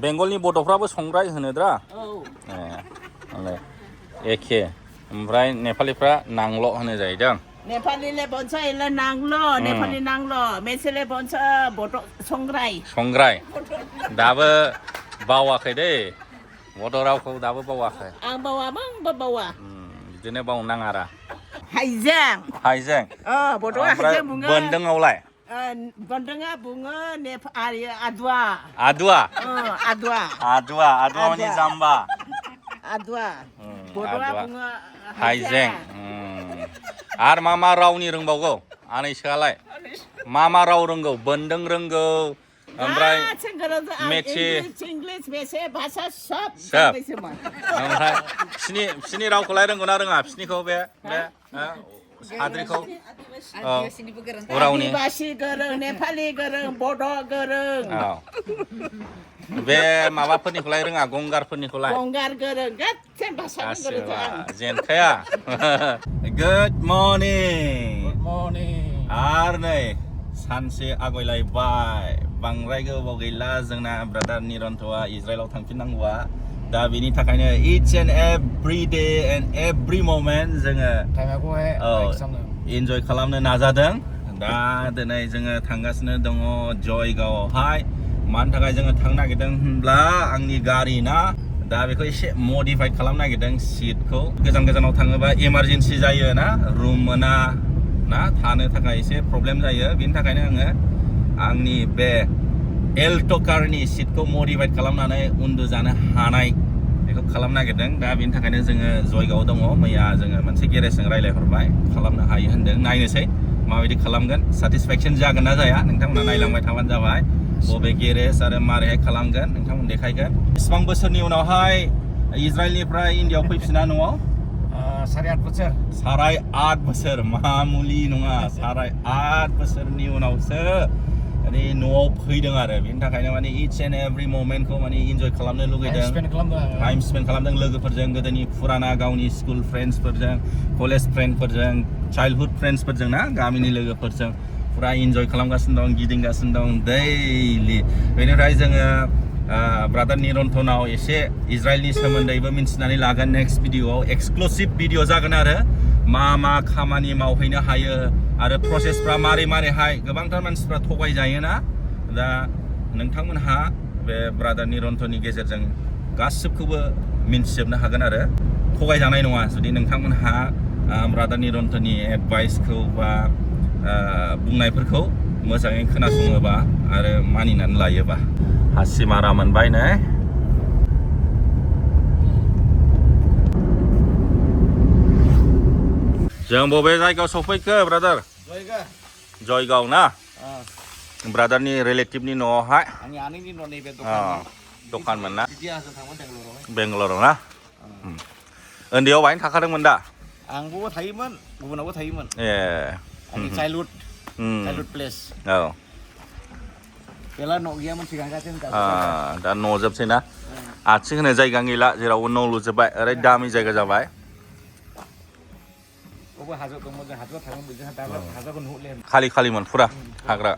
बेंगलनि बड'फ्राबो संग्राय होनोद्रा एखे ओमफ्राय नेपालिफ्रा नांल' होनो जाहैदों नेपालीले भन्छ यसलाई नाङ्लो नेपाली नाङ्लो मेसेले भन्छ बड' संग्राय संग्राय दाबो बावाखै दै बड' रावखौ दाबो बावाखै आं बावाबा आंबो बावा बिदिनो बावनो नाङा आरो हाइजें हाइजें बड'आ हाइजें बुङो बोन्दोंआवलाय बोन्दोंआ बुङो आदुवा आदुवा आदुवा आदुवा आदुवा माने जाम्बा आदुवा बड'आ बुङो हाइजें आरो मा रावनि रोंबावगौ आनैसोआलाय मा राव रोंगौ बोन्दों रोंगौ ओमफ्राय मेचे इंलिश मेचे भाषा सब ओमफ्राय बिसिनि रावखौलाय रोंगौना रोङा बिसिनिखौ बे साद्रिखौ उरावनि आदिबासि गोरों नेपालि गोरों बड' गोरों बे माबाफोरनिखौलाय रोङा गंगारफोरनिखौलाय गंगार गोरों गासै भाषानि गोरों जेनखाया गुड मर्निं आरो नै सानसे आगयलायबाय बांद्राय गोबाव गैला जोंना ब्रादार निरन्थआ इजराइलाव थांफिननांगौआ दा बेनि थाखायनो each and every day and every moment जोङो इन्जय खालामनो नाजादों दा दिनै जोङो थांगासिनो दङ जयगावआवहाय मानि थाखाय जोङो थांनो नागिरदों होनब्ला आंनि गारि ना दा बेखौ एसे मडिफाइड खालामनो नागिरदों सिटखौ गोजानाव थाङोबा इमारजेन्सि जायो ना रुम मोना ना थानो थाखाय एसे प्रब्लेम जायो बेनि थाखायनो आङो आंनि बे एल्ट' कारनि सिटखौ मडिफाइड खालामनानै उन्दुजानो हानाय बेखौ खालामनो नागिरदों दा बेनि थाखायनो जोङो जयगावआव दङ मैया जोङो मोनसे गेरेजजों रायज्लायहरबाय खालामनो हायो होनदों नायनोसै माबायदि खालामगोन सेटिसफेक्सन जागोन ना जाया नोंथांमोना नायलांबाय थाबानो जाबाय बबे गेरेज आरो मारैहाय खालामगोन नोंथांमोन देखायगोन बेसेबां बोसोरनि उनावहाय इजराइलनिफ्राय इन्डियाआव फैफिना न'आव साराय 8 बोसोर मामुलि नङा साराय 8 बोसोरनि उनावसो माने न'आव फैदों आरो बेनि थाखायनो माने इच एन्ड एभ्रि ममेन्टखौ माने इन्जय खालामनो लुगैदों टाइम स्पेन्ड खालामदों लोगोफोरजों गोदोनि फुराना गावनि स्कुल फ्रेन्ड्सफोरजों कलेज फ्रेन्डफोरजों चाइल्डहुड फ्रेन्ड्सफोरजों ना गामिनि लोगोफोरजों फुरा इन्जय खालामगासिनो दं गिदिंगासिनो दं दैलि बेनिफ्राय जोङो ब्रादार निरन्थनाव एसे इजराइलनि सोमोन्दैबो मिन्थिनानै लागोन नेक्स्ट भिडिअआव एक्सक्लुसिभ भिडिअ जागोन आरो मा खामानि मावहैनो हायो आरो प्रसेसफ्रा मारैहाय गोबांथार मानसिफ्रा थगायजायोना दा नोंथांमोनहा बे ब्रादार निरन्थनि गेजेरजों गासिबखौबो मिन्थिजोबनो हागोन आरो थगायजानाय नङा जुदि नोंथांमोनहा ब्रादार निरन्थनि एडभाइसखौ बा बुंनायफोरखौ मोजाङै खोनासङोबा आरो मानिनानै लायोबा हासिमारा मोनबाय नै जों बबे जायगायाव सफैखो ब्रादार जयगाव ना ब्रादारनि रिलेटिभनि न'आवहाय दखानमोन ना बेंगालराव ना उन्दैयाव बाहायनो थाखादोंमोन दा आंबो थायोमोन गुबुनावबो थायोमोन चाइल्डहुड प्लेस बेला न' गैयामोन सिगां दा न'जोबसै ना आथिं होनो जायगा गैला जेरावबो न' लुजोब्बाय ओरै दामि जायगा जाबाय खालिमोन फुरा हाग्रा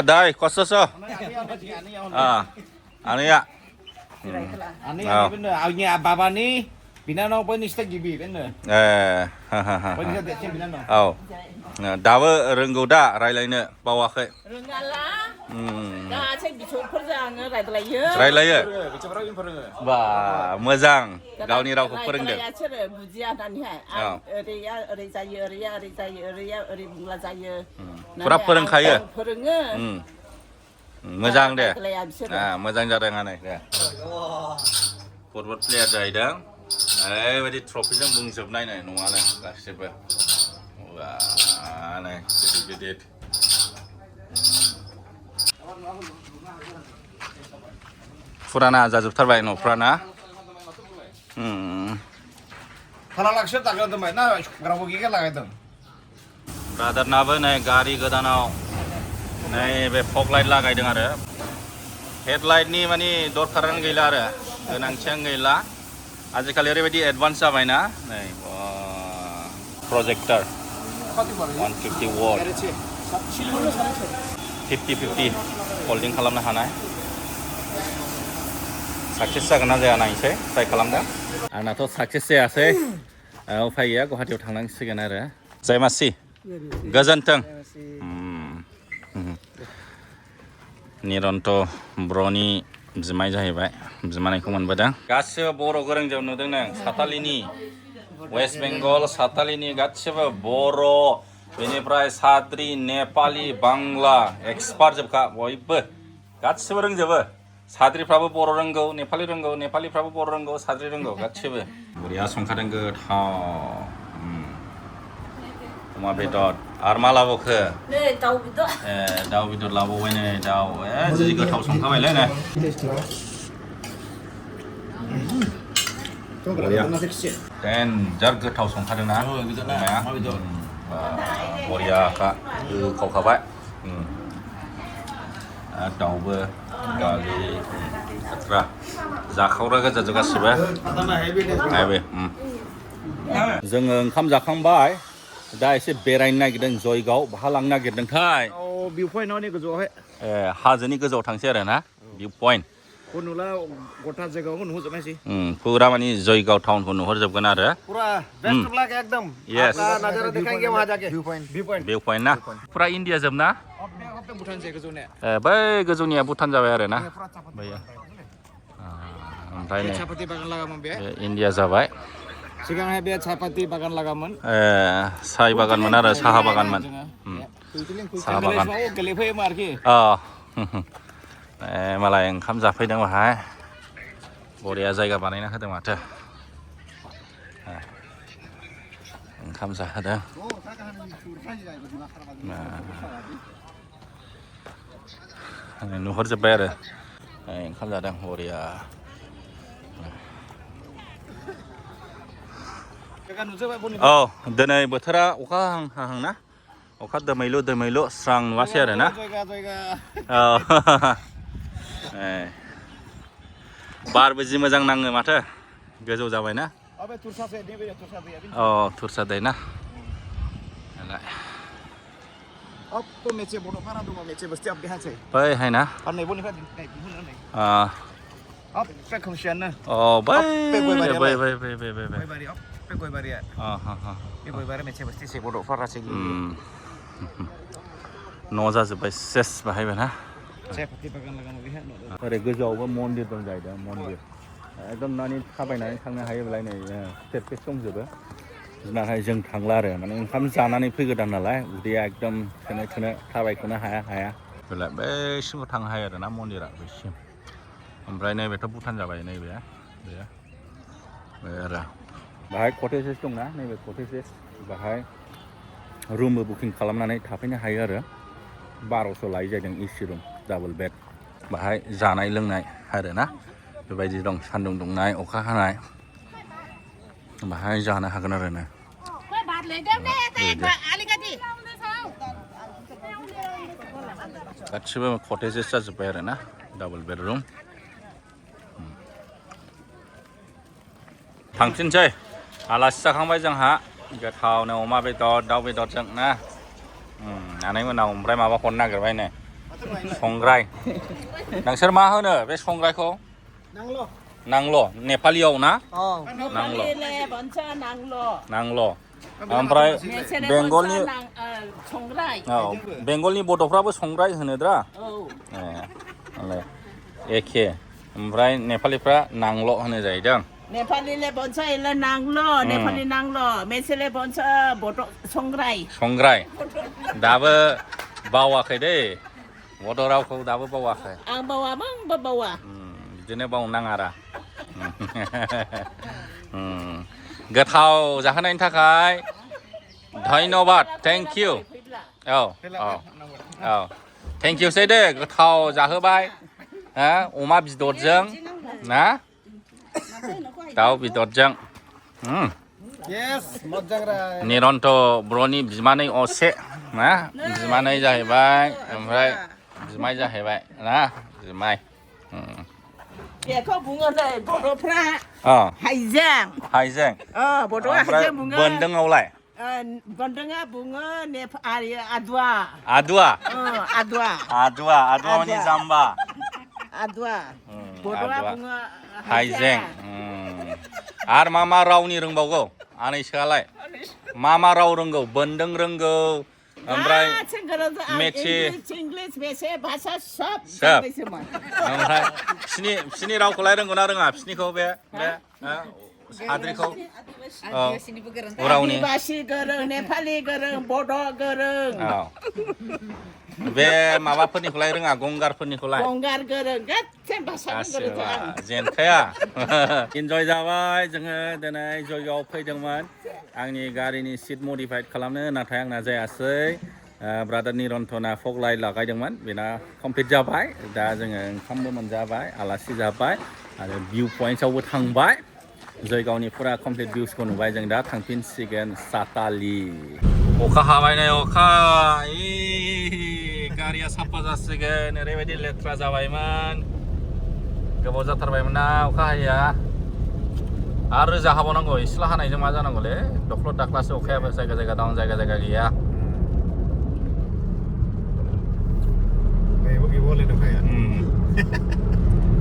दाय खस्थ' आनैया बाबानि बिनानाव बयनिख्रुइ गिबि दाबो रोंगौ दा रायलायनो बावाखै रायलायो बा मोजां गावनि रावखौ फोरोंदों फुरा फोरोंखायो मोजां दे मोजां जादों आनै दे फुटबल प्लेयार जाहैदों ओरैबायदि ट्रफिजों बुंजोबनाय नै न'आनो गासिबो गिदिर फुराना जाजोबथारबाय न'फ्राना ब्रादारनाबो नै गारि गोदानाव नै बे फग लाइट लागायदों आरो हेडलाइटनि माने दरखारानो गैला आरो गोनांथियानो गैला आजिखालि ओरैबायदि एडभान्स जाबायना नै प्रजेक्टर 150 वाट 50-50 holding खालामनो हानाय साक्सेस जागोन ना जाया नायनोसै ट्राइ खालामदों आंनाथ' साक्सेस जायासै उफाय गैया गुवाहाटियाव थांनांसिगोन आरो जय मासि गोजोन्थों निरन्त ब्र'नि बिमाय जाहैबाय बिमानायखौ मोनबोदों गासिबो बर' गोरोंजों नुदों नों सातालिनि वेस्ट बेंगल सातालिनि गासिबो बर' बेनिफ्राय साद्रि नेपालि बांला एक्सपार्ट जोबखा बयबो गासिबो रोंजोबो साद्रिफ्राबो बर' रोंगौ नेपालि रोंगौ नेपालिफ्राबो बर' रोंगौ साद्रि रोंगौ गासिबो बरिया संखादों गोथाव अमा बेदर आरो मा लाबोखो दाउ बेदर दाउ बेदर लाबावबाय नै दाउ जि गोथाव संखाबायलै नै देनजार गोथाव संखादोंना अमाया बरियाखा गोखावखाबाय दाउबो दालि एक्सट्रा जाखावग्रा गोजाजोब गासिबो जोङो ओंखाम जाखांबाय दा एसे बेरायनो नागिरदों जयगाव बाहा लांनो नागिरदोंथाय भिउ पइन्टआव गोजौआवहाय हाजोनि गोजौआव थांसै आरो ना भिउ पइन्ट नुला गथा जायगायावबो नुहुरजोबनायसै पुरा माने जयगाव टाउनखौ नुहुरजोबगोन आरो पुरा बेस्ट ब्लॉग एकदम यस नजारा दिखाएंगे वहां जाके व्यू पॉइंट ना पुरा इन्डिया जोब ना भुटान से गोजौनिया बै गोजौनिया भुटान जाबाय आरो ना ओमफ्राय नै सापाति बागान लागामोन बे इन्डिया जाबाय सिगांहाय बे सापाति बागान लागामोन साहा बागानमोन आरो साहा बागानमोन साहा बागान गेलेफैयोमोन आरोखि मालाय ओंखाम जाफैदों बाहाय बरिया जायगा बानायना होदों माथो ओंखाम जाहोदों नुहुरजोब्बाय आरो ओंखाम जादों बरिया औ दिनै बोथोरा अखा हाहां ना अखा दोमैलु स्रां नुवासै आरो ना बारबो जि मोजां नाङो माथो गोजौ जाबाय ना तुरसा दै ना बै हाय ना न' जाजोब्बाय सेस बाहायबाय ना ओरै गोजौआवबो मन्दिर दं जाहैदों मन्दिर एकदम माने थाबायनानै थांनो हायोब्लाय नै स्टेपकेस दंजोबो नाथाय जों थांला आरो माने ओंखाम जानानै फैगोदान नालाय उदैया एकदम थोनो थाबायखौनो हाया बेलाय बैसिमबो थांनो हायो आरो ना मन्दिरा बैसिम ओमफ्राय नैबेथ' भुटान जाबाय नैबे आरो बाहाय कटेजेस दंना नैबे कटेजेस बाहाय रुमबो बुकिं खालामनानै थाफैनो हायो आरो 1200 लायो जादों एसि रुम डाबल बेड बाहाय जानाय लोंनाय आरो ना बेबायदि दं सान्दुं दुंनाय अखा हानाय बाहाय जानो हागोन आरो ना गासिबो कटेजेस जाजोब्बाय आरो ना डाबल बेड रुम थांफिनसै आलासि जाखांबाय जोंहा गोथावनो अमा बेदर दाउ बेदरजों ना आनैमोनाव ओमफ्राय माबा हरनो नागिरबाय नै संग्राय नोंसोर मा होनो बे संग्रायखौ नांल' नेपालियाव ना नांल' ओमफ्राय बेंगलनि बड'फ्राबो संग्राय होनोद्रा एखे ओमफ्राय नेपालिफ्रा नांल' होनो जाहैदों नेपालीले भन्छ यसलाई नाङ्लो नेपाली नाङ्लो मेसेले भन्छ भोटो संग्राय दाबो बावाखै दै बड' रावखौ दाबो बावाखै आं बावाबो आंबो बावा बिदिनो बावनो नाङा आरो गोथाव जाहोनायनि थाखाय धन्यबाद थेंक इउ औ थेंक इउ सै दे गोथाव जाहोबाय अमा बेदरजों ना दाउ बेदरजों निरन्त ब्र'नि बिमानै असे ना बिमानै जाहैबाय ओमफ्राय बिमाय जाहैबाय ना बिमाय बेखौ बुङोलै बर'फ्रा हाइजें बड'आ हाइजें बुङो बोन्दोंआवलाय Gondengnya bunga adwa. Adua. Adwa. Adua mani jamba. Adwa. Bodoa adwa. bunga Haijeng. Ar मा रावनि रोंबावगौ आनैसोआलाय मा राव रोंगौ बोन्दों रोंगौ ओमफ्राय मेचे इंग्लिश मेचे भाषा सब सब जाबायसोमोन ओमफ्राय बिसिनि रावखौलाय रोंगौना रोङा बिसिनिखौ बे हाद्रिखौ उरावनि आदिबासी गोरों नेपाली गोरों बड' गोरों बे माबाफोरनिखौलाय रोङा गंगारफोरनिखौलाय गंगार गोरों गासै भाषाखौ गोरों जेनखाया इन्जय जाबाय जोङो दिनै जयगावआव फैदोंमोन आंनि गारिनि सिट मडिफाइड खालामनो नाथाय आंना जायासै ब्रादार निरन्जना फग लाइट लागायदोंमोन बेना कमप्लिट जाबाय दा जोङो ओंखामबो मोनजाबाय आलासि जाबाय आरो भिउ पइन्ट्सआवबो थांबाय जयगावनि फुरा कमप्लिट भिउसखौ नुबाय जों दा थांफिनसिगोन सातालि अखा हाबाय नै अखा गारिया साफा जासिगोन ओरैबायदि लेथ्रा जाबायमोन गोबाव जाथारबायमोन ना अखा हायैया आरो रोजा हाबावनांगौ इसेल' हानायजों मा जानांगौलै दख्लद दाख्लासो अखायाबो जायगा जायगा दं जायगा जायगा गैया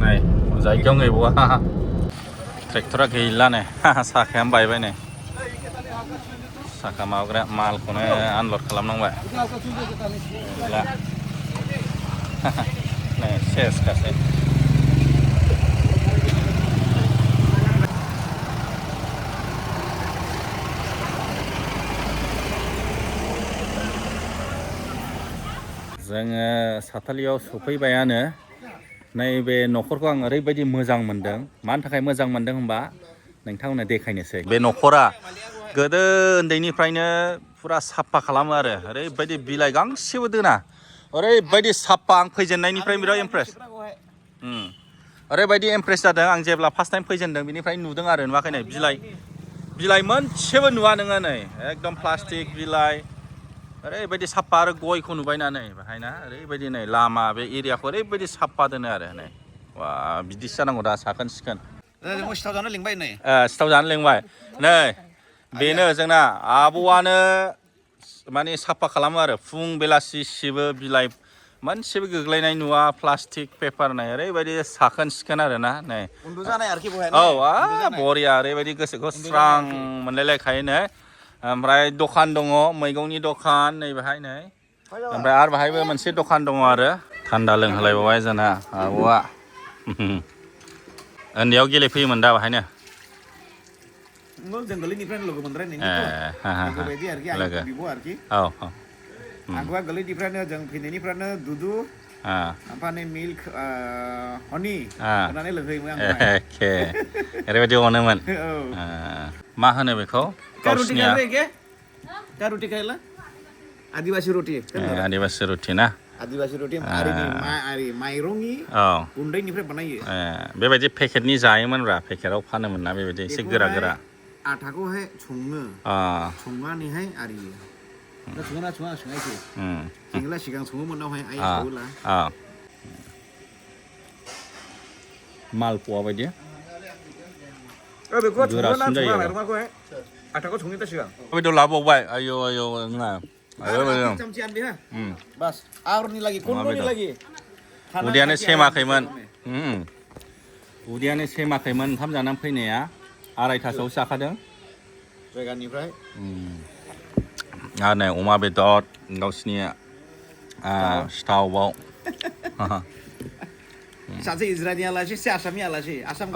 नै जायगायाव गैबावा ट्रेक्टरा गैला नै साखायानो बायबाय नै साखा माबाग्रा मालखौनो आनलड खालामनांबाय गैला नै सेस गासै जोङो सातालियाव सफैबायानो नैबे न'खरखौ आं ओरैबायदि मोजां मोनदों मानि थाखाय मोजां मोनदों होनबा नोंथांमोननो देखायनोसै बे न'खरा गोदो उन्दैनिफ्रायनो फुरा साफा खालामो आरो ओरैबायदि बिलाइ गांसेबो दोना ओरैबायदि साफा आं फैजेननायनिफ्राय बिराद इमप्रेस ओरैबायदि इमप्रेस जादों आं जेब्ला फार्स्ट टाइम फैजेनदों बिनिफ्राय नुदों आरो नुवाखै नै बिलाइ मोनसेबो नुवा नोङो नै एकदम प्लास्टिक बिलाइ ओरैबायदि साफा आरो गयखौ नुबायना नै बाहायना ओरैबायदि नै लामा बे एरियाखौ ओरैबायदि साफा दोनो आरो नै वा बिदिसो जानांगौ दा साखोन सिखोन सिथाव जानो लिंबाय नै सिथाव जानो लिंबाय नै बेनो जोंना आब'आनो माने साफा खालामो आरो फुं बेलासि सिबो बिलाइ मोनसेबो गोग्लैनाय नुवा प्लास्टिक पेपार नै ओरैबायदि साखोन सिखोन आरो ना नै उन्दुजानाय आरोखि बहाय बरिया ओरैबायदि गोसोखौ स्रां मोनलायलायखायो नै ओमफ्राय दखान दङ मैगंनि दखान नै बेहाय नै ओमफ्राय आरो बाहायबो मोनसे दखान दङ आरो थान्दा लोंहोलायबावबाय जोंना आब'आ उन्दैयाव गेलेफैयोमोन दा बाहायनो जों गोरलैनिफ्रायनो लोगो मोनद्रायनाय बेबायदि आरोखि आं बिब' आरोखि आंखौहा गोरलैनिफ्रायनो जों फैनायनिफ्रायनो दुदु ओमफ्राय मिल्क हनि होनानै लोंहोयोमोन एखे ओरैबायदि अनोमोन मा होनो बेखौ गावसिनिया रुटि खायला आदिबासी रुटि आदिबासी रुटि ना आदिबासी रुटि माइरंनि गुन्दैनिफ्राय बानायो बेबायदि पेकेटनि जायोमोनब्रा पेकेटाव फानोमोन ना बेबायदि एसे गोरा गोरा आटाखौहाय संनानैहाय आरियो सङा सङासै जोंला सिगां सङोमोन नावहाय आइ सङोला मालप'वा बायदि बेखौ गोरासिन जायो आटाखौ संनो सिगां बेदर लाबावबाय आयौ नङा बास आरनि लागि कन्ट्रलनि लागि उदैयानो सेमाखैमोन ओंखाम जानानै फैनाया 2:30 जाखादों जायगानिफ्राय आरो नै अमा बेदर गावसिनि सिथावआव सासे इजराइलनि आलासि सासे आसामनि आलासि आसाम